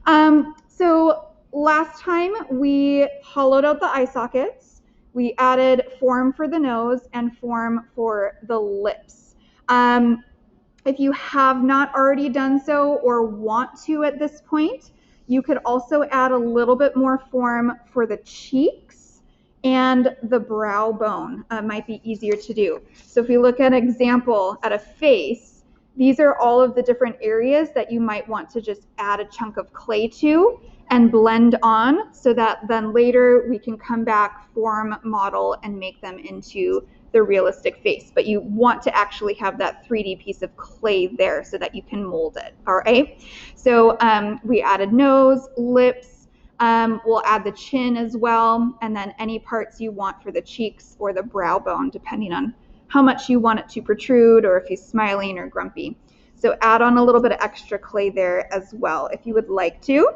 So last time we hollowed out the eye sockets. We added form for the nose and form for the lips. If you have not already done so or want to at this point, you could also add a little bit more form for the cheeks and the brow bone. Might be easier to do. So if we look at an example at a face, these are all of the different areas that you might want to just add a chunk of clay to and blend on, so that then later we can come back, form, model, and make them into the realistic face. But you want to actually have that 3D piece of clay there so that you can mold it. All right. So we added nose, lips. We'll add the chin as well, and then any parts you want for the cheeks or the brow bone, depending on how much you want it to protrude or if he's smiling or grumpy. So add on a little bit of extra clay there as well if you would like to.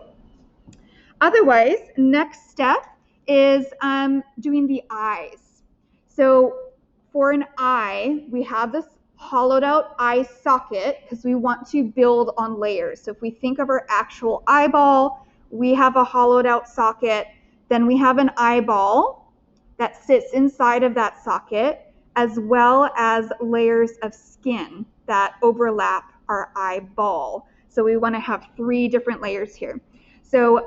Otherwise, next step is doing the eyes. So for an eye, we have this hollowed out eye socket because we want to build on layers. So if we think of our actual eyeball, we have a hollowed out socket. Then we have an eyeball that sits inside of that socket, as well as layers of skin that overlap our eyeball. So we want to have 3 different layers here. So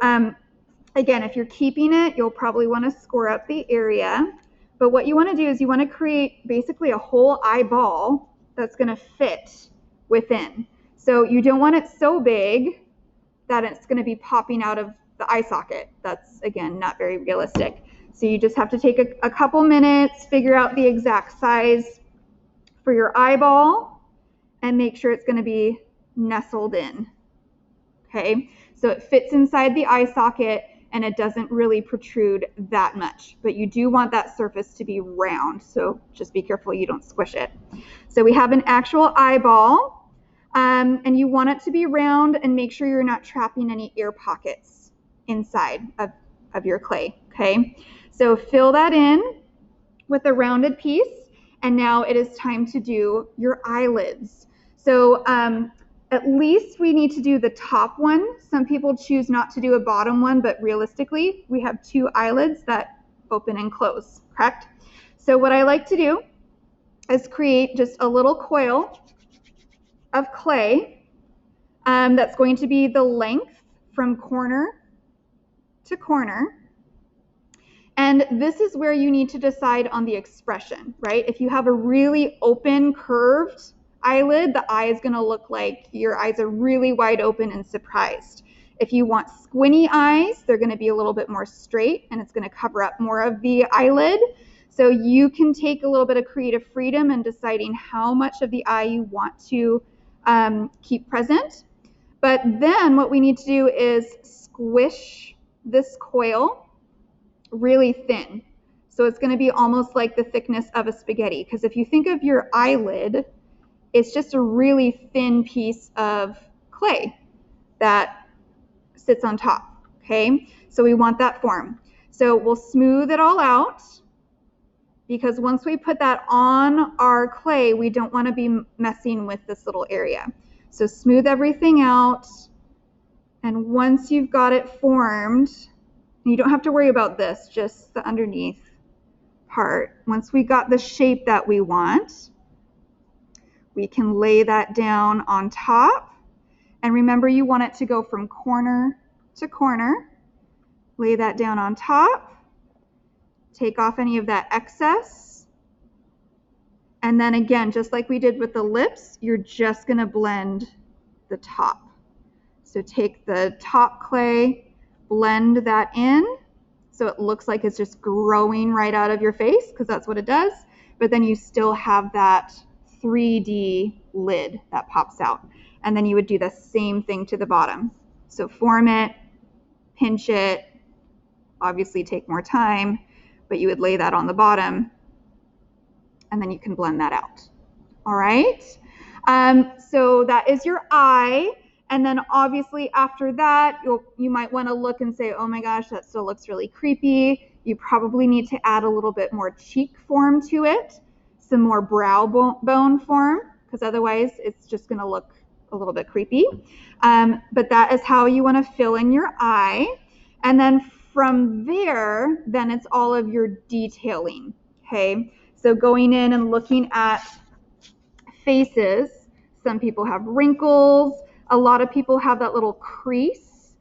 again, if you're keeping it, you'll probably want to score up the area. But what you want to do is you want to create basically a whole eyeball that's going to fit within. So you don't want it so big that it's going to be popping out of the eye socket. That's, again, not very realistic. So you just have to take a couple minutes, figure out the exact size for your eyeball, and make sure it's going to be nestled in. Okay, so it fits inside the eye socket and it doesn't really protrude that much, but you do want that surface to be round, so just be careful you don't squish it. So we have an actual eyeball, and you want it to be round, and make sure you're not trapping any air pockets inside of your clay. Okay, so fill that in with a rounded piece, and now it is time to do your eyelids. So at least we need to do the top one. Some people choose not to do a bottom one, but realistically, we have 2 eyelids that open and close, correct? So what I like to do is create just a little coil of clay that's going to be the length from corner to corner. And this is where you need to decide on the expression, right? If you have a really open, curved eyelid, the eye is going to look like your eyes are really wide open and surprised. If you want squinty eyes, they're going to be a little bit more straight, and it's going to cover up more of the eyelid. So you can take a little bit of creative freedom in deciding how much of the eye you want to keep present. But then what we need to do is squish this coil really thin. So it's going to be almost like the thickness of a spaghetti, because if you think of your eyelid, it's just a really thin piece of clay that sits on top, okay? So we want that form. So we'll smooth it all out, because once we put that on our clay, we don't want to be messing with this little area. So smooth everything out, and once you've got it formed, you don't have to worry about this, just the underneath part. Once we got the shape that we want, we can lay that down on top. And remember, you want it to go from corner to corner. Lay that down on top. Take off any of that excess. And then again, just like we did with the lips, you're just going to blend the top. So take the top clay, blend that in so it looks like it's just growing right out of your face, because that's what it does. But then you still have that 3D lid that pops out. And then you would do the same thing to the bottom. So form it, pinch it, obviously take more time, but you would lay that on the bottom, and then you can blend that out. All right. So that is your eye. And then obviously after that, you might want to look and say, oh my gosh, that still looks really creepy. You probably need to add a little bit more cheek form to it, some more brow bone form, because otherwise it's just going to look a little bit creepy. But that is how you want to fill in your eye. And then from there, then it's all of your detailing, okay? So going in and looking at faces, some people have wrinkles. A lot of people have that little crease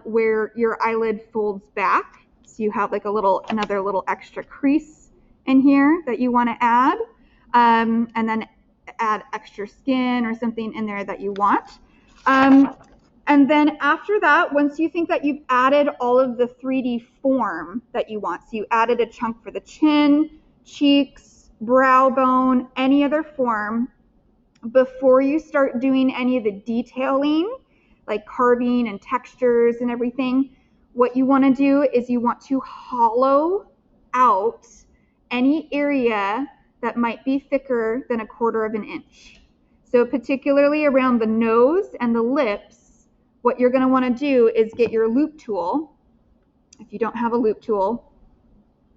where your eyelid folds back. So you have like another little extra crease in here that you want to add. And then add extra skin or something in there that you want. And then after that, once you think that you've added all of the 3D form that you want, so you added a chunk for the chin, cheeks, brow bone, any other form, before you start doing any of the detailing, like carving and textures and everything, what you want to do is you want to hollow out any area that might be thicker than 1/4 of an inch. So particularly around the nose and the lips, what you're going to want to do is get your loop tool. If you don't have a loop tool,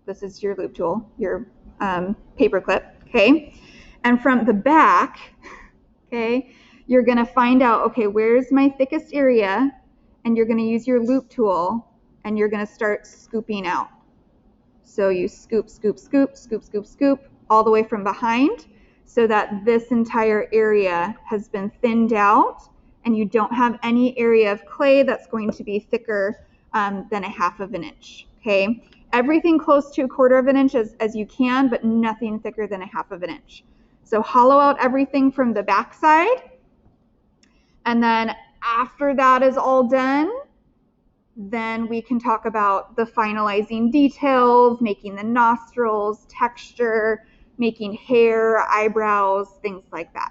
this is your loop tool, your paper clip, okay? And from the back, okay, you're going to find out, okay, where's my thickest area? And you're going to use your loop tool and you're going to start scooping out. So you scoop, scoop, scoop, scoop, scoop, scoop, all the way from behind so that this entire area has been thinned out and you don't have any area of clay that's going to be thicker than 1/2 of an inch, okay? Everything close to 1/4 of an inch as you can, but nothing thicker than 1/2 of an inch. So hollow out everything from the back side. And then after that is all done, then we can talk about the finalizing details, making the nostrils, texture, making hair, eyebrows, things like that.